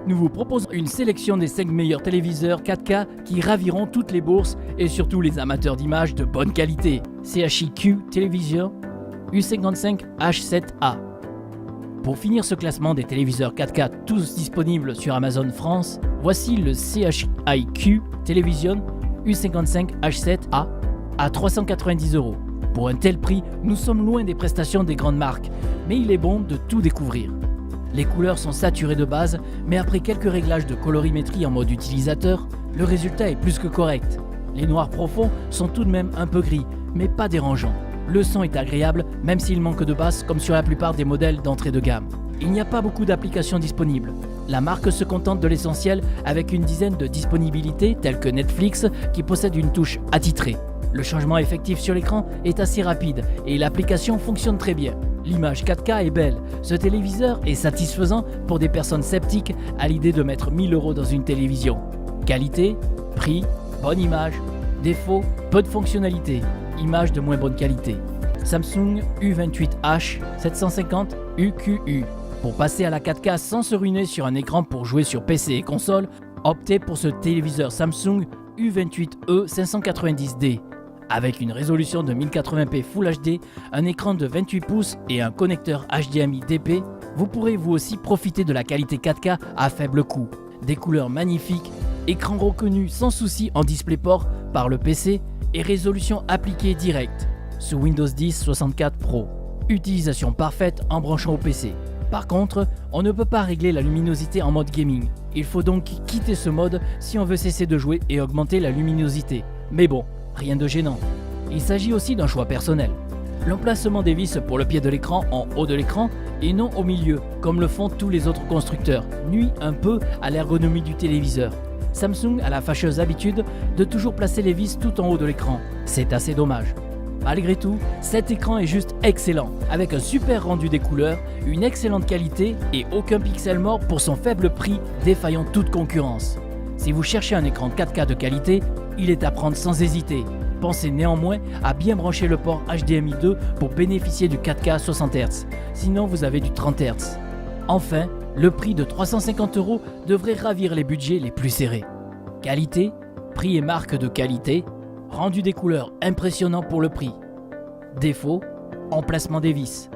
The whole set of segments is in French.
nous vous proposons une sélection des 5 meilleurs téléviseurs 4K qui raviront toutes les bourses et surtout les amateurs d'images de bonne qualité. CHIQ Television U55H7A. Pour finir ce classement des téléviseurs 4K tous disponibles sur Amazon France, voici le CHIQ Television U55H7A à 390 €. Pour un tel prix, nous sommes loin des prestations des grandes marques, mais il est bon de tout découvrir. Les couleurs sont saturées de base, mais après quelques réglages de colorimétrie en mode utilisateur, le résultat est plus que correct. Les noirs profonds sont tout de même un peu gris, mais pas dérangeants. Le son est agréable, même s'il manque de basse comme sur la plupart des modèles d'entrée de gamme. Il n'y a pas beaucoup d'applications disponibles. La marque se contente de l'essentiel avec une dizaine de disponibilités telles que Netflix qui possède une touche attitrée. Le changement effectif sur l'écran est assez rapide et l'application fonctionne très bien. L'image 4K est belle. Ce téléviseur est satisfaisant pour des personnes sceptiques à l'idée de mettre 1000 € dans une télévision. Qualité, prix, bonne image. Défaut, peu de fonctionnalités. Image de moins bonne qualité. Samsung U28H 750 UQU. Pour passer à la 4K sans se ruiner sur un écran pour jouer sur PC et console, optez pour ce téléviseur Samsung U28E 590D. Avec une résolution de 1080p Full HD, un écran de 28 pouces et un connecteur HDMI DP, vous pourrez vous aussi profiter de la qualité 4K à faible coût. Des couleurs magnifiques, écran reconnu sans souci en DisplayPort par le PC et résolution appliquée directe sous Windows 10 64 Pro. Utilisation parfaite en branchant au PC. Par contre, on ne peut pas régler la luminosité en mode gaming. Il faut donc quitter ce mode si on veut cesser de jouer et augmenter la luminosité. Mais bon, rien de gênant. Il s'agit aussi d'un choix personnel. L'emplacement des vis pour le pied de l'écran en haut de l'écran et non au milieu, comme le font tous les autres constructeurs, nuit un peu à l'ergonomie du téléviseur. Samsung a la fâcheuse habitude de toujours placer les vis tout en haut de l'écran. C'est assez dommage. Malgré tout, cet écran est juste excellent, avec un super rendu des couleurs, une excellente qualité et aucun pixel mort pour son faible prix défaillant toute concurrence. Si vous cherchez un écran 4K de qualité, il est à prendre sans hésiter. Pensez néanmoins à bien brancher le port HDMI 2 pour bénéficier du 4K 60 Hz, sinon vous avez du 30 Hz. Enfin, le prix de 350 € devrait ravir les budgets les plus serrés. Qualité, prix et marque de qualité, rendu des couleurs impressionnant pour le prix. Défaut, emplacement des vis,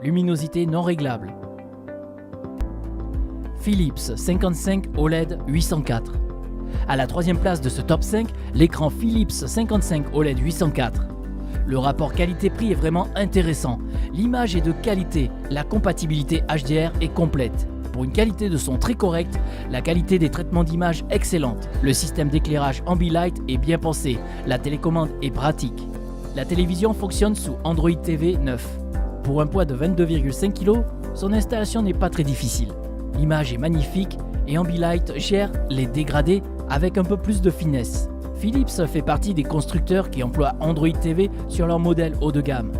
luminosité non réglable. Philips 55 OLED 804. À la troisième place de ce top 5, l'écran Philips 55 OLED 804. Le rapport qualité-prix est vraiment intéressant. L'image est de qualité, la compatibilité HDR est complète. Pour une qualité de son très correcte, la qualité des traitements d'image excellente. Le système d'éclairage Ambilight est bien pensé, la télécommande est pratique. La télévision fonctionne sous Android TV 9. Pour un poids de 22,5 kg, son installation n'est pas très difficile. L'image est magnifique et Ambilight gère les dégradés avec un peu plus de finesse. Philips fait partie des constructeurs qui emploient Android TV sur leur modèle haut de gamme.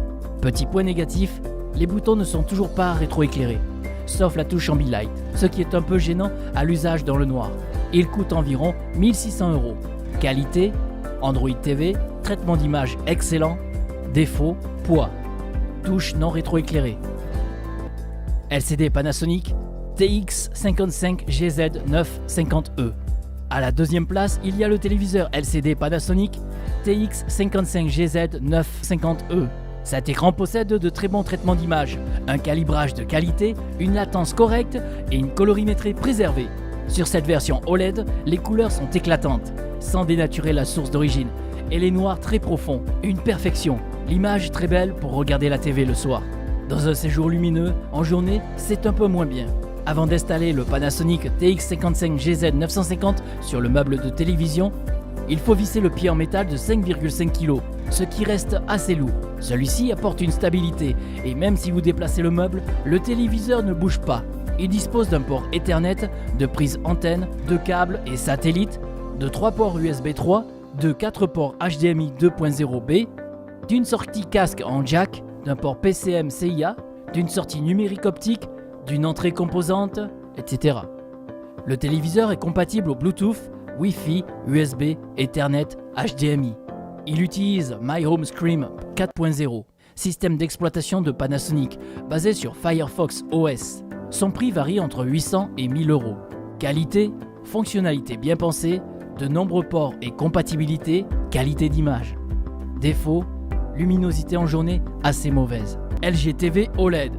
Petit point négatif, les boutons ne sont toujours pas rétroéclairés, sauf la touche Ambilight, ce qui est un peu gênant à l'usage dans le noir. Il coûte environ 1600 €. Qualité, Android TV, traitement d'image excellent, défaut, poids, touche non rétroéclairée. LCD Panasonic TX55GZ950E. À la deuxième place, il y a le téléviseur LCD Panasonic TX55GZ950E. Cet écran possède de très bons traitements d'image, un calibrage de qualité, une latence correcte et une colorimétrie préservée. Sur cette version OLED, les couleurs sont éclatantes, sans dénaturer la source d'origine, et les noirs très profonds, une perfection. L'image très belle pour regarder la TV le soir. Dans un séjour lumineux, en journée, c'est un peu moins bien. Avant d'installer le Panasonic TX55GZ950 sur le meuble de télévision, il faut visser le pied en métal de 5,5 kg, ce qui reste assez lourd. Celui-ci apporte une stabilité et même si vous déplacez le meuble, le téléviseur ne bouge pas. Il dispose d'un port Ethernet, de prise antenne, de câbles et satellites, de 3 ports USB 3, de 4 ports HDMI 2.0B, d'une sortie casque en jack, d'un port PCM-CIA, d'une sortie numérique optique, d'une entrée composante, etc. Le téléviseur est compatible au Bluetooth, Wi-Fi, USB, Ethernet, HDMI. Il utilise My Home Screen 4.0, système d'exploitation de Panasonic, basé sur Firefox OS. Son prix varie entre 800 et 1000 €. Qualité, fonctionnalité bien pensée, de nombreux ports et compatibilité, qualité d'image. Défaut, luminosité en journée assez mauvaise. LG TV OLED,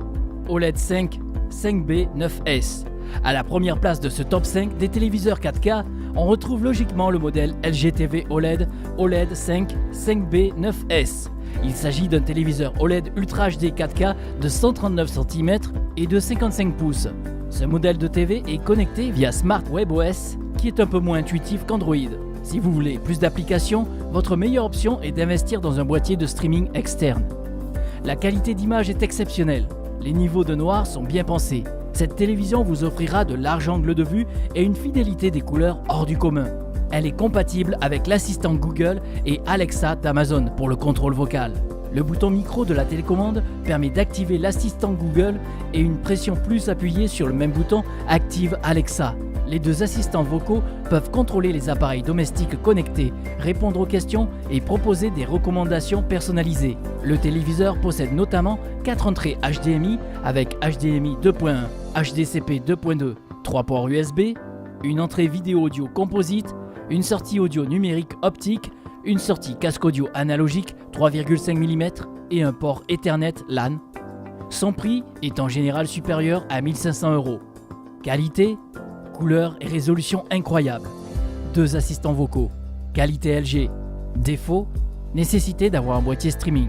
OLED 5, 5B, 9S. À la première place de ce top 5 des téléviseurs 4K, on retrouve logiquement le modèle LG TV OLED, OLED 5, 5B, 9S. Il s'agit d'un téléviseur OLED Ultra HD 4K de 139 cm et de 55 pouces. Ce modèle de TV est connecté via Smart Web OS, qui est un peu moins intuitif qu'Android. Si vous voulez plus d'applications, votre meilleure option est d'investir dans un boîtier de streaming externe. La qualité d'image est exceptionnelle. Les niveaux de noir sont bien pensés. Cette télévision vous offrira de larges angles de vue et une fidélité des couleurs hors du commun. Elle est compatible avec l'assistant Google et Alexa d'Amazon pour le contrôle vocal. Le bouton micro de la télécommande permet d'activer l'assistant Google et une pression plus appuyée sur le même bouton active Alexa. Les deux assistants vocaux peuvent contrôler les appareils domestiques connectés, répondre aux questions et proposer des recommandations personnalisées. Le téléviseur possède notamment 4 entrées HDMI avec HDMI 2.1, HDCP 2.2, 3 ports USB, une entrée vidéo audio composite, une sortie audio numérique optique, une sortie casque audio analogique 3,5 mm et un port Ethernet LAN. Son prix est en général supérieur à 1 500 €. Qualité, couleur et résolution incroyable. 2 assistants vocaux. Qualité LG. Défaut, nécessité d'avoir un boîtier streaming.